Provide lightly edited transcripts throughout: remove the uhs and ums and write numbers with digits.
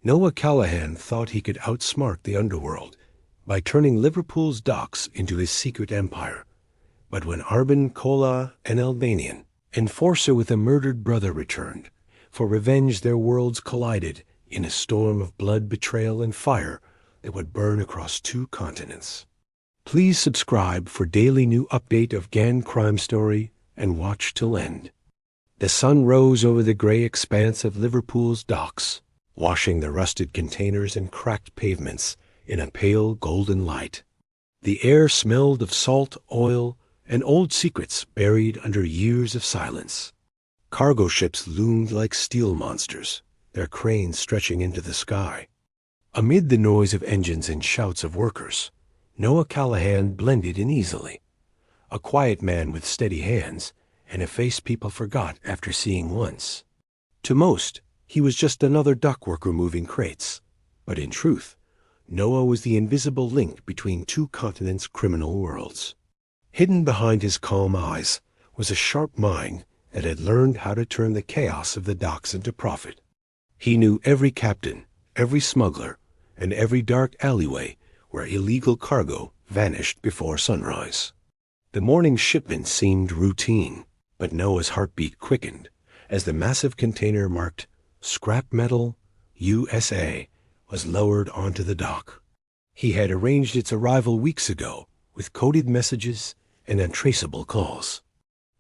Noah Callahan thought he could outsmart the Underworld by turning Liverpool's docks into his secret empire. But when Arben Kola, an Albanian enforcer with a murdered brother, returned, for revenge their worlds collided in a storm of blood, betrayal, and fire that would burn across 2 continents. Please subscribe for daily new update of GAN crime story and watch till end. The sun rose over the gray expanse of Liverpool's docks, washing the rusted containers and cracked pavements in a pale golden light. The air smelled of salt, oil, and old secrets buried under years of silence. Cargo ships loomed like steel monsters, their cranes stretching into the sky. Amid the noise of engines and shouts of workers, Noah Callahan blended in easily. A quiet man with steady hands and a face people forgot after seeing once. To most, he was just another dockworker moving crates. But in truth, Noah was the invisible link between 2 continents' criminal worlds. Hidden behind his calm eyes was a sharp mind that had learned how to turn the chaos of the docks into profit. He knew every captain, every smuggler, and every dark alleyway where illegal cargo vanished before sunrise. The morning shipment seemed routine, but Noah's heartbeat quickened as the massive container marked Scrap Metal, USA was lowered onto the dock. He had arranged its arrival weeks ago with coded messages and untraceable calls.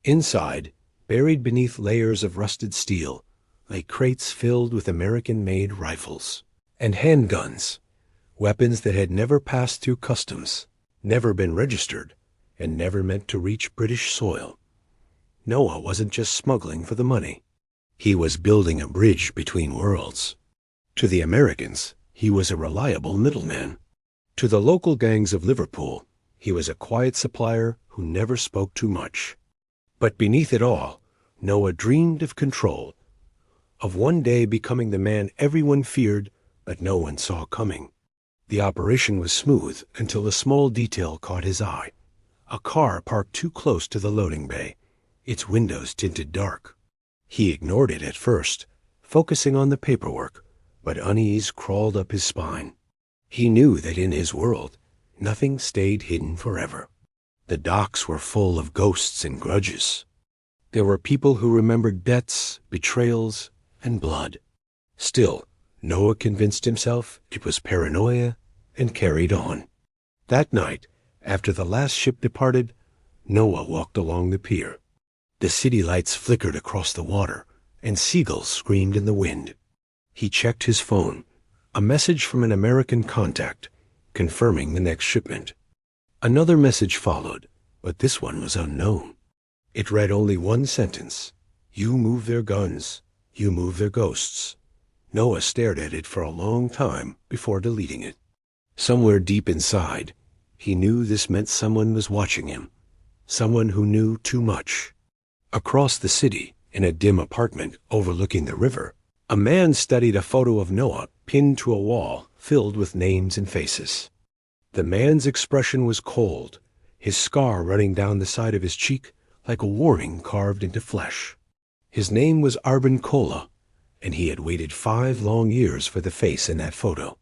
Inside, buried beneath layers of rusted steel, lay crates filled with American-made rifles and handguns, weapons that had never passed through customs, never been registered, and never meant to reach British soil. Noah wasn't just smuggling for the money. He was building a bridge between worlds. To the Americans, he was a reliable middleman. To the local gangs of Liverpool, he was a quiet supplier who never spoke too much. But beneath it all, Noah dreamed of control, of one day becoming the man everyone feared but no one saw coming. The operation was smooth until a small detail caught his eye. A car parked too close to the loading bay, its windows tinted dark. He ignored it at first, focusing on the paperwork, but unease crawled up his spine. He knew that in his world, nothing stayed hidden forever. The docks were full of ghosts and grudges. There were people who remembered debts, betrayals, and blood. Still, Noah convinced himself it was paranoia and carried on. That night, after the last ship departed, Noah walked along the pier. The city lights flickered across the water, and seagulls screamed in the wind. He checked his phone, a message from an American contact, confirming the next shipment. Another message followed, but this one was unknown. It read only one sentence: "You move their guns, you move their ghosts." Noah stared at it for a long time before deleting it. Somewhere deep inside, he knew this meant someone was watching him, someone who knew too much. Across the city, in a dim apartment overlooking the river, a man studied a photo of Noah pinned to a wall filled with names and faces. The man's expression was cold, his scar running down the side of his cheek like a warning carved into flesh. His name was Arben Kola, and he had waited 5 long years for the face in that photo.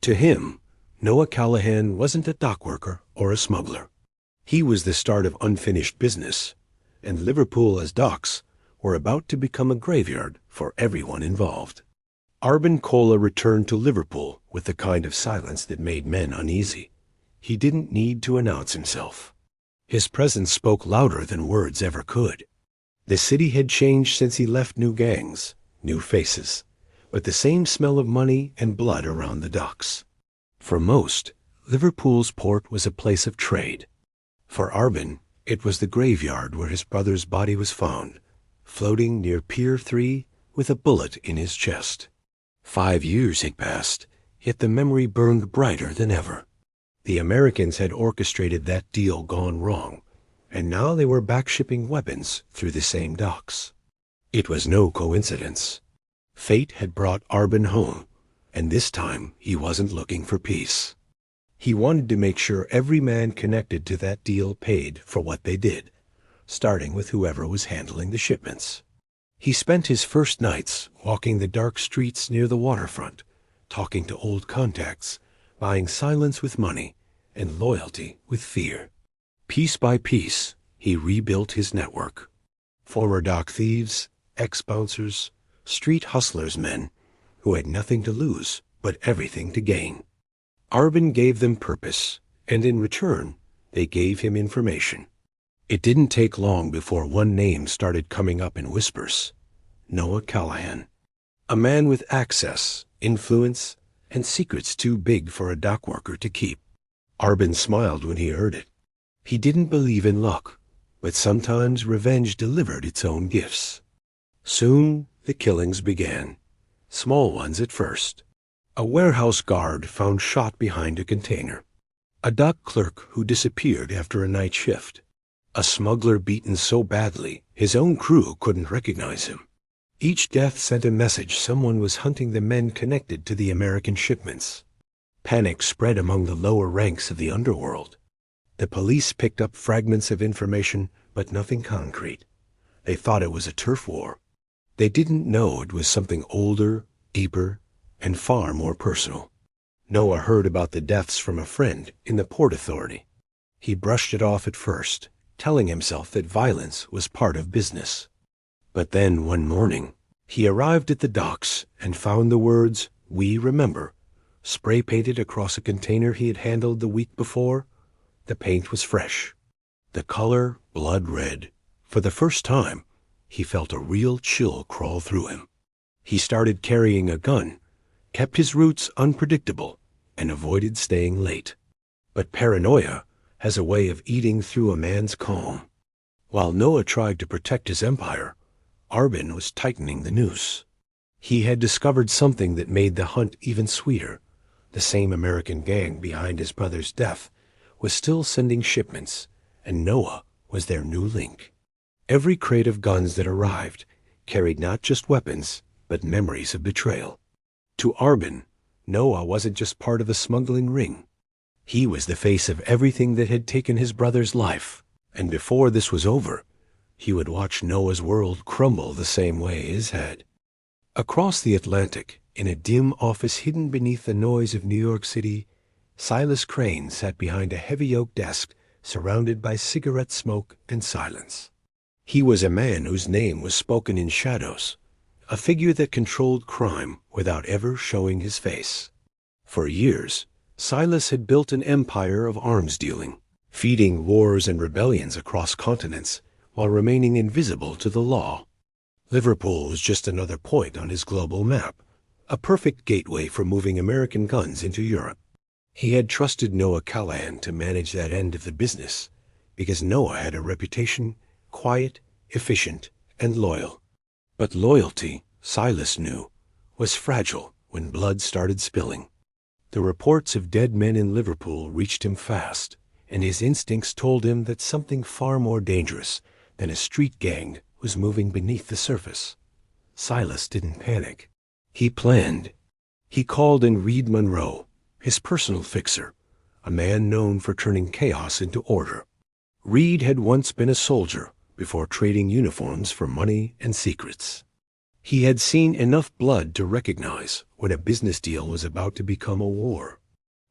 To him, Noah Callahan wasn't a dockworker or a smuggler. He was the start of unfinished business, and Liverpool as docks were about to become a graveyard for everyone involved. Arben Kola returned to Liverpool with the kind of silence that made men uneasy. He didn't need to announce himself. His presence spoke louder than words ever could. The city had changed since he left, new gangs, new faces, but the same smell of money and blood around the docks. For most, Liverpool's port was a place of trade. For Arben, it was the graveyard where his brother's body was found, floating near Pier 3 with a bullet in his chest. 5 years had passed, yet the memory burned brighter than ever. The Americans had orchestrated that deal gone wrong, and now they were back shipping weapons through the same docks. It was no coincidence. Fate had brought Arben home, and this time he wasn't looking for peace. He wanted to make sure every man connected to that deal paid for what they did, starting with whoever was handling the shipments. He spent his first nights walking the dark streets near the waterfront, talking to old contacts, buying silence with money, and loyalty with fear. Piece by piece, he rebuilt his network. Former dock thieves, ex-bouncers, street hustlers men who had nothing to lose but everything to gain. Arben gave them purpose, and in return, they gave him information. It didn't take long before one name started coming up in whispers: Noah Callahan. A man with access, influence, and secrets too big for a dockworker to keep. Arben smiled when he heard it. He didn't believe in luck, but sometimes revenge delivered its own gifts. Soon the killings began, small ones at first. A warehouse guard found shot behind a container. A dock clerk who disappeared after a night shift. A smuggler beaten so badly his own crew couldn't recognize him. Each death sent a message someone was hunting the men connected to the American shipments. Panic spread among the lower ranks of the underworld. The police picked up fragments of information, but nothing concrete. They thought it was a turf war. They didn't know it was something older, deeper, and far more personal. Noah heard about the deaths from a friend in the Port Authority. He brushed it off at first, telling himself that violence was part of business. But then one morning, he arrived at the docks and found the words, "We remember," spray-painted across a container he had handled the week before. The paint was fresh. The color blood red. For the first time, he felt a real chill crawl through him. He started carrying a gun, kept his routes unpredictable, and avoided staying late. But paranoia has a way of eating through a man's calm. While Noah tried to protect his empire, Arben was tightening the noose. He had discovered something that made the hunt even sweeter. The same American gang behind his brother's death was still sending shipments, and Noah was their new link. Every crate of guns that arrived carried not just weapons, but memories of betrayal. To Arben, Noah wasn't just part of the smuggling ring. He was the face of everything that had taken his brother's life, and before this was over, he would watch Noah's world crumble the same way his had. Across the Atlantic, in a dim office hidden beneath the noise of New York City, Silas Crane sat behind a heavy oak desk surrounded by cigarette smoke and silence. He was a man whose name was spoken in shadows, a figure that controlled crime without ever showing his face. For years, Silas had built an empire of arms dealing, feeding wars and rebellions across continents while remaining invisible to the law. Liverpool was just another point on his global map, a perfect gateway for moving American guns into Europe. He had trusted Noah Callahan to manage that end of the business because Noah had a reputation, quiet, efficient, and loyal. But loyalty, Silas knew, was fragile when blood started spilling. The reports of dead men in Liverpool reached him fast, and his instincts told him that something far more dangerous than a street gang was moving beneath the surface. Silas didn't panic. He planned. He called in Reed Monroe, his personal fixer, a man known for turning chaos into order. Reed had once been a soldier before trading uniforms for money and secrets. He had seen enough blood to recognize when a business deal was about to become a war.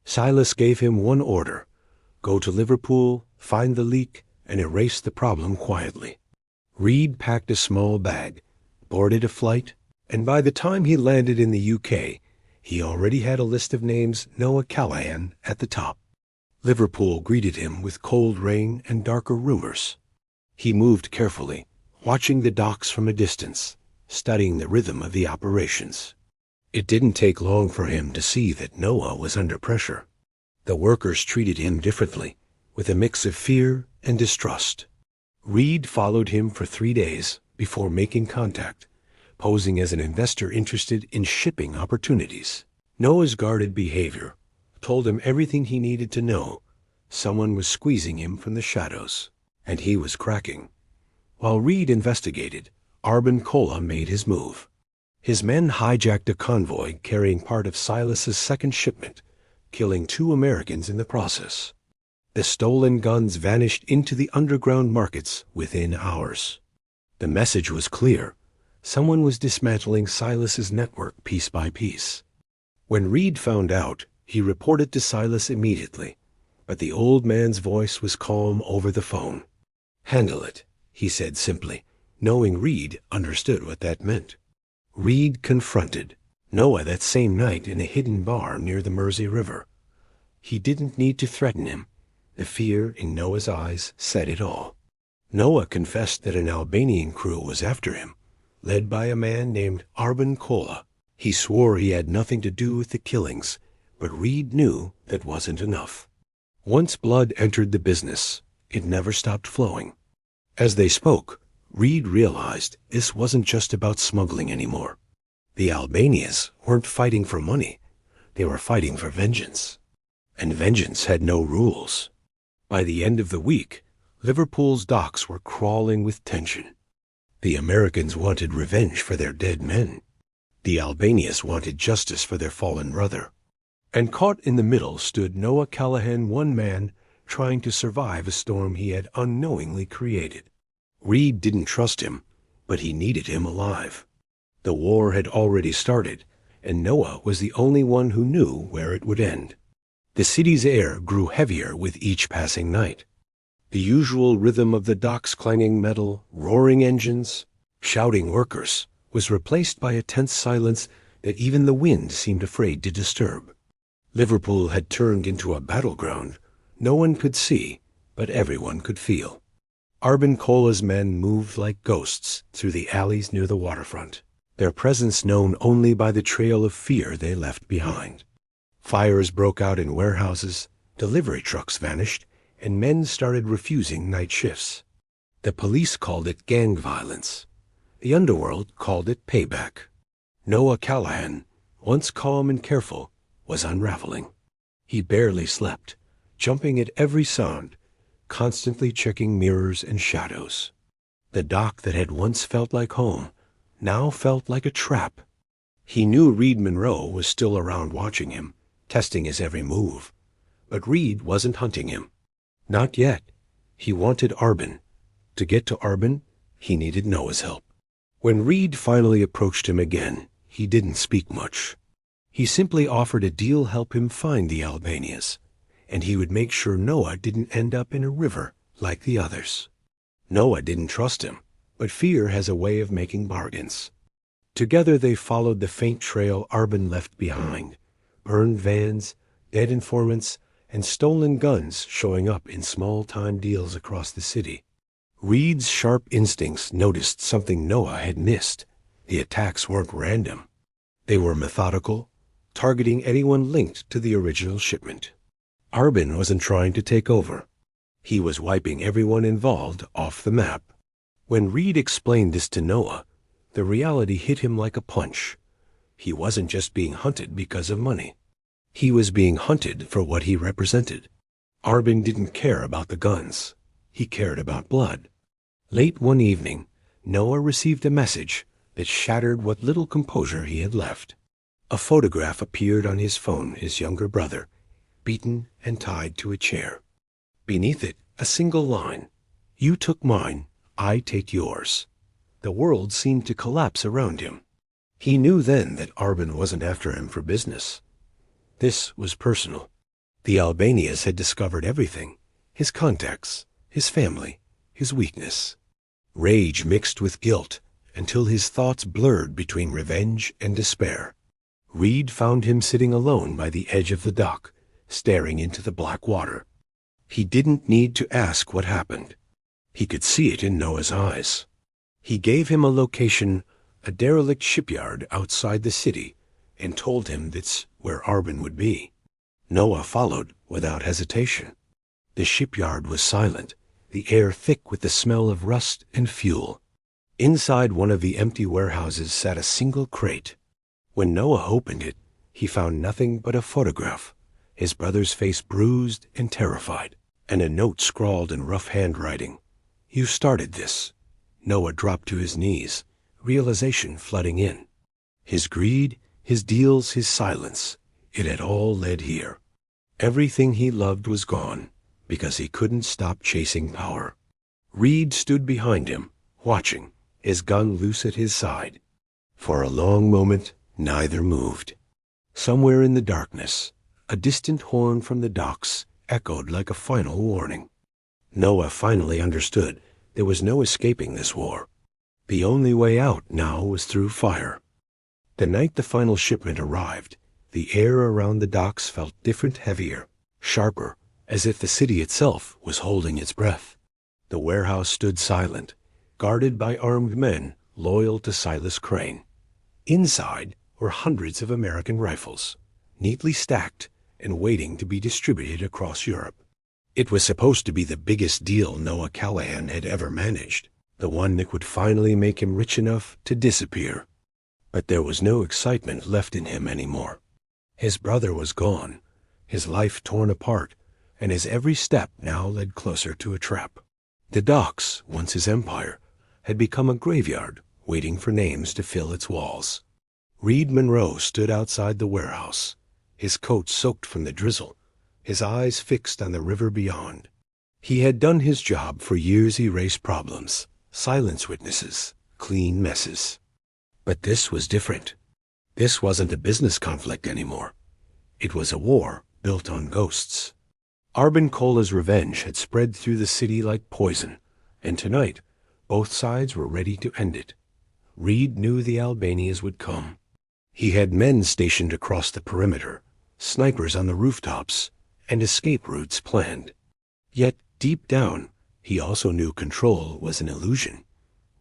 Silas gave him one order: go to Liverpool, find the leak, and erase the problem quietly. Reed packed a small bag, boarded a flight, and by the time he landed in the UK, he already had a list of names Noah Callahan at the top. Liverpool greeted him with cold rain and darker rumors. He moved carefully, watching the docks from a distance, studying the rhythm of the operations. It didn't take long for him to see that Noah was under pressure. The workers treated him differently, with a mix of fear and distrust. Reed followed him for 3 days before making contact, posing as an investor interested in shipping opportunities. Noah's guarded behavior told him everything he needed to know. Someone was squeezing him from the shadows, and he was cracking. While Reed investigated, Arben Kola made his move. His men hijacked a convoy carrying part of Silas's second shipment, killing 2 Americans in the process. The stolen guns vanished into the underground markets within hours. The message was clear. Someone was dismantling Silas's network piece by piece. When Reed found out, he reported to Silas immediately, but the old man's voice was calm over the phone. "Handle it," he said simply, knowing Reed understood what that meant. Reed confronted Noah that same night in a hidden bar near the Mersey River. He didn't need to threaten him. The fear in Noah's eyes said it all. Noah confessed that an Albanian crew was after him, led by a man named Arben Kola. He swore he had nothing to do with the killings, but Reed knew that wasn't enough. Once blood entered the business, it never stopped flowing. As they spoke, Reed realized this wasn't just about smuggling anymore. The Albanians weren't fighting for money. They were fighting for vengeance. And vengeance had no rules. By the end of the week, Liverpool's docks were crawling with tension. The Americans wanted revenge for their dead men. The Albanians wanted justice for their fallen brother. And caught in the middle stood Noah Callahan, one man, trying to survive a storm he had unknowingly created. Reed didn't trust him, but he needed him alive. The war had already started, and Noah was the only one who knew where it would end. The city's air grew heavier with each passing night. The usual rhythm of the docks' clanging metal, roaring engines, shouting workers was replaced by a tense silence that even the wind seemed afraid to disturb. Liverpool had turned into a battleground. No one could see, but everyone could feel. Arben Kola's men moved like ghosts through the alleys near the waterfront, their presence known only by the trail of fear they left behind. Fires broke out in warehouses, delivery trucks vanished, and men started refusing night shifts. The police called it gang violence. The underworld called it payback. Noah Callahan, once calm and careful, was unraveling. He barely slept, jumping at every sound, constantly checking mirrors and shadows. The dock that had once felt like home now felt like a trap. He knew Reed Monroe was still around watching him, testing his every move. But Reed wasn't hunting him. Not yet. He wanted Arben. To get to Arben, he needed Noah's help. When Reed finally approached him again, he didn't speak much. He simply offered a deal help him find the Albanians, and he would make sure Noah didn't end up in a river like the others. Noah didn't trust him, but fear has a way of making bargains. Together they followed the faint trail Arben left behind, burned vans, dead informants, and stolen guns showing up in small-time deals across the city. Reed's sharp instincts noticed something Noah had missed. The attacks weren't random. They were methodical, targeting anyone linked to the original shipment. Arben wasn't trying to take over. He was wiping everyone involved off the map. When Reed explained this to Noah, the reality hit him like a punch. He wasn't just being hunted because of money. He was being hunted for what he represented. Arben didn't care about the guns. He cared about blood. Late one evening, Noah received a message that shattered what little composure he had left. A photograph appeared on his phone, his younger brother, beaten and tied to a chair. Beneath it, a single line: "You took mine, I take yours." The world seemed to collapse around him. He knew then that Arben wasn't after him for business. This was personal. The Albanians had discovered everything: his contacts, his family, his weakness. Rage mixed with guilt until his thoughts blurred between revenge and despair. Reed found him sitting alone by the edge of the dock, staring into the black water. He didn't need to ask what happened. He could see it in Noah's eyes. He gave him a location, a derelict shipyard outside the city, and told him that's where Arben would be. Noah followed without hesitation. The shipyard was silent, the air thick with the smell of rust and fuel. Inside one of the empty warehouses sat a single crate. When Noah opened it, he found nothing but a photograph, his brother's face bruised and terrified, and a note scrawled in rough handwriting. "You started this." Noah dropped to his knees, realization flooding in. His greed, his deals, his silence, it had all led here. Everything he loved was gone, because he couldn't stop chasing power. Reed stood behind him, watching, his gun loose at his side. For a long moment, neither moved. Somewhere in the darkness, a distant horn from the docks echoed like a final warning. Noah finally understood there was no escaping this war. The only way out now was through fire. The night the final shipment arrived, the air around the docks felt different, heavier, sharper, as if the city itself was holding its breath. The warehouse stood silent, guarded by armed men loyal to Silas Crane. Inside were hundreds of American rifles, neatly stacked and waiting to be distributed across Europe. It was supposed to be the biggest deal Noah Callahan had ever managed, the one that would finally make him rich enough to disappear. But there was no excitement left in him anymore. His brother was gone, his life torn apart, and his every step now led closer to a trap. The docks, once his empire, had become a graveyard waiting for names to fill its walls. Reed Monroe stood outside the warehouse, his coat soaked from the drizzle, his eyes fixed on the river beyond. He had done his job for years: erase problems, silence witnesses, clean messes. But this was different. This wasn't a business conflict anymore. It was a war built on ghosts. Arben Kola's revenge had spread through the city like poison, and tonight both sides were ready to end it. Reed knew the Albanians would come. He had men stationed across the perimeter, snipers on the rooftops, and escape routes planned. Yet, deep down, he also knew control was an illusion.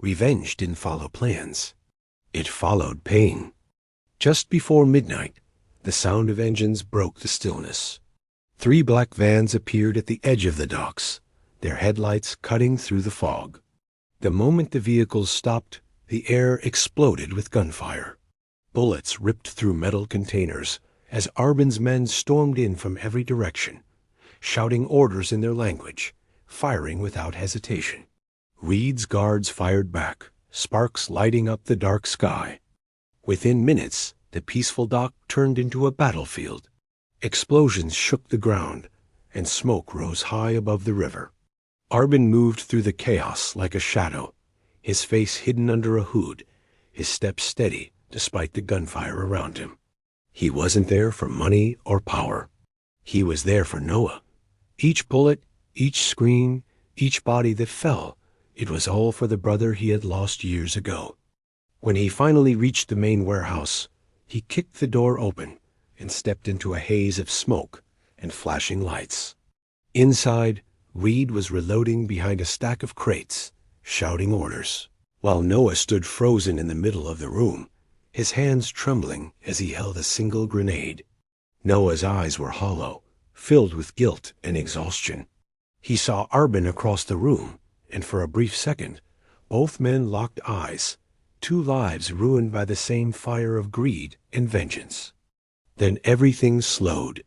Revenge didn't follow plans. It followed pain. Just before midnight, the sound of engines broke the stillness. 3 black vans appeared at the edge of the docks, their headlights cutting through the fog. The moment the vehicles stopped, the air exploded with gunfire. Bullets ripped through metal containers as Arben's men stormed in from every direction, shouting orders in their language, firing without hesitation. Reed's guards fired back, sparks lighting up the dark sky. Within minutes, the peaceful dock turned into a battlefield. Explosions shook the ground, and smoke rose high above the river. Arben moved through the chaos like a shadow, his face hidden under a hood, his steps steady despite the gunfire around him. He wasn't there for money or power. He was there for Noah. Each bullet, each scream, each body that fell, it was all for the brother he had lost years ago. When he finally reached the main warehouse, he kicked the door open and stepped into a haze of smoke and flashing lights. Inside, Reed was reloading behind a stack of crates, shouting orders, while Noah stood frozen in the middle of the room, his hands trembling as he held a single grenade. Noah's eyes were hollow, filled with guilt and exhaustion. He saw Arben across the room, and for a brief second, both men locked eyes, 2 lives ruined by the same fire of greed and vengeance. Then everything slowed.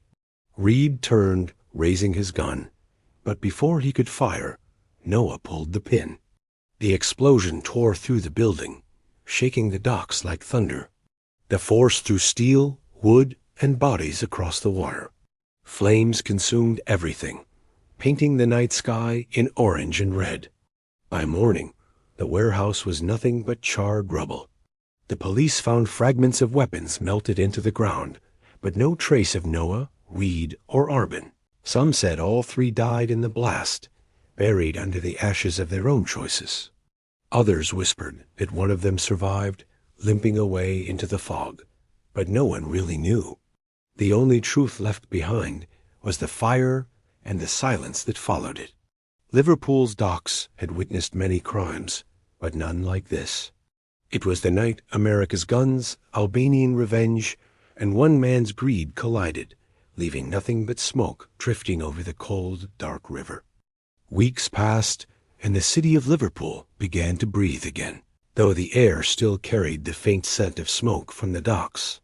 Reed turned, raising his gun, but before he could fire, Noah pulled the pin. The explosion tore through the building, shaking the docks like thunder. The force threw steel, wood, and bodies across the water. Flames consumed everything, painting the night sky in orange and red. By morning, the warehouse was nothing but charred rubble. The police found fragments of weapons melted into the ground, but no trace of Noah, Reed, or Arben. Some said all 3 died in the blast, buried under the ashes of their own choices. Others whispered that one of them survived, limping away into the fog, but no one really knew. The only truth left behind was the fire and the silence that followed it. Liverpool's docks had witnessed many crimes, but none like this. It was the night America's guns, Albanian revenge, and one man's greed collided, leaving nothing but smoke drifting over the cold, dark river. Weeks passed, and the city of Liverpool began to breathe again, though the air still carried the faint scent of smoke from the docks.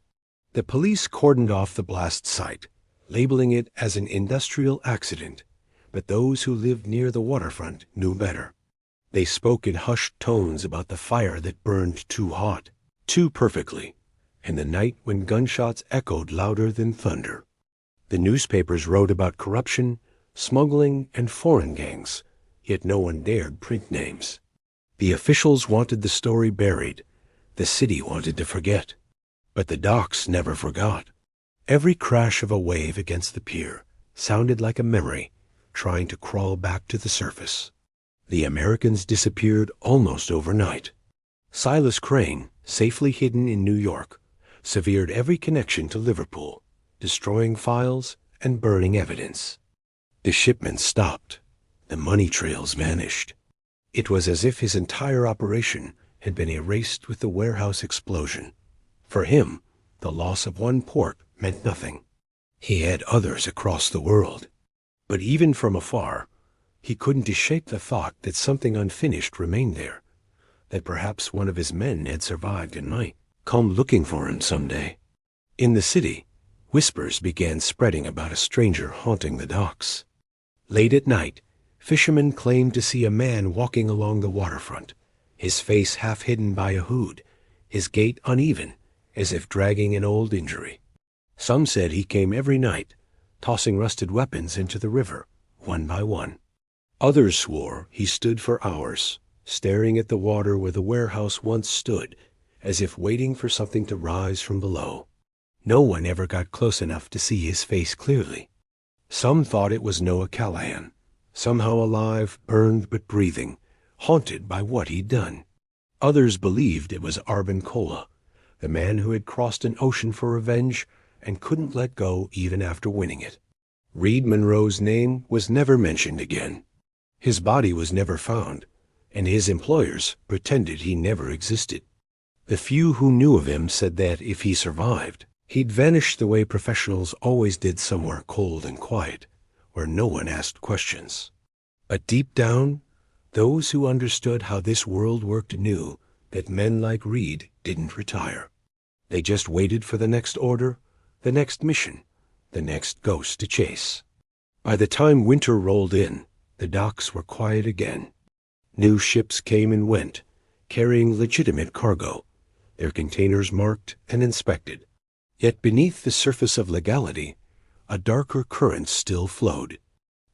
The police cordoned off the blast site, labeling it as an industrial accident, but those who lived near the waterfront knew better. They spoke in hushed tones about the fire that burned too hot, too perfectly, and the night when gunshots echoed louder than thunder. The newspapers wrote about corruption, smuggling, and foreign gangs, yet no one dared print names. The officials wanted the story buried. The city wanted to forget. But the docks never forgot. Every crash of a wave against the pier sounded like a memory trying to crawl back to the surface. The Americans disappeared almost overnight. Silas Crane, safely hidden in New York, severed every connection to Liverpool, destroying files and burning evidence. The shipments stopped. The money trails vanished. It was as if his entire operation had been erased with the warehouse explosion. For him, the loss of one port meant nothing. He had others across the world. But even from afar, he couldn't escape the thought that something unfinished remained there, that perhaps one of his men had survived and might come looking for him someday. In the city, whispers began spreading about a stranger haunting the docks. Late at night, fishermen claimed to see a man walking along the waterfront, his face half hidden by a hood, his gait uneven, as if dragging an old injury. Some said he came every night, tossing rusted weapons into the river, one by one. Others swore he stood for hours, staring at the water where the warehouse once stood, as if waiting for something to rise from below. No one ever got close enough to see his face clearly. Some thought it was Noah Callahan, somehow alive, burned but breathing, haunted by what he'd done. Others believed it was Arben Kola, the man who had crossed an ocean for revenge and couldn't let go even after winning it. Reed Monroe's name was never mentioned again. His body was never found, and his employers pretended he never existed. The few who knew of him said that if he survived, he'd vanish the way professionals always did, somewhere cold and quiet, where no one asked questions. But deep down, those who understood how this world worked knew that men like Reed didn't retire. They just waited for the next order, the next mission, the next ghost to chase. By the time winter rolled in, the docks were quiet again. New ships came and went, carrying legitimate cargo, their containers marked and inspected. Yet beneath the surface of legality, a darker current still flowed.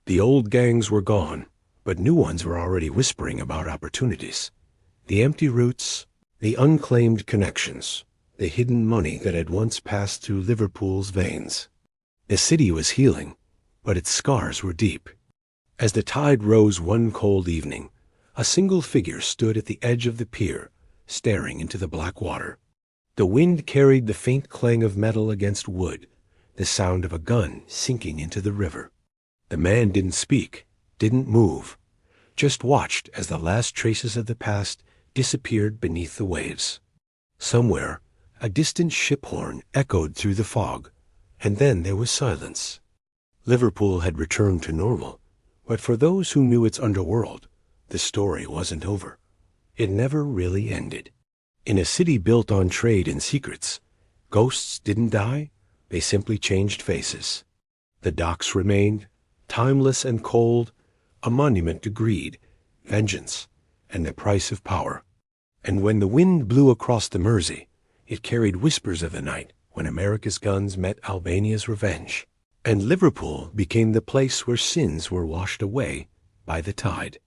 The old gangs were gone, but new ones were already whispering about opportunities. The empty routes, the unclaimed connections, the hidden money that had once passed through Liverpool's veins. The city was healing, but its scars were deep. As the tide rose one cold evening, a single figure stood at the edge of the pier, staring into the black water. The wind carried the faint clang of metal against wood, the sound of a gun sinking into the river. The man didn't speak, didn't move, just watched as the last traces of the past disappeared beneath the waves. Somewhere, a distant ship horn echoed through the fog, and then there was silence. Liverpool had returned to normal, but for those who knew its underworld, the story wasn't over. It never really ended. In a city built on trade and secrets, ghosts didn't die, they simply changed faces. The docks remained, timeless and cold, a monument to greed, vengeance, and the price of power. And when the wind blew across the Mersey, it carried whispers of the night when America's guns met Albania's revenge. And Liverpool became the place where sins were washed away by the tide.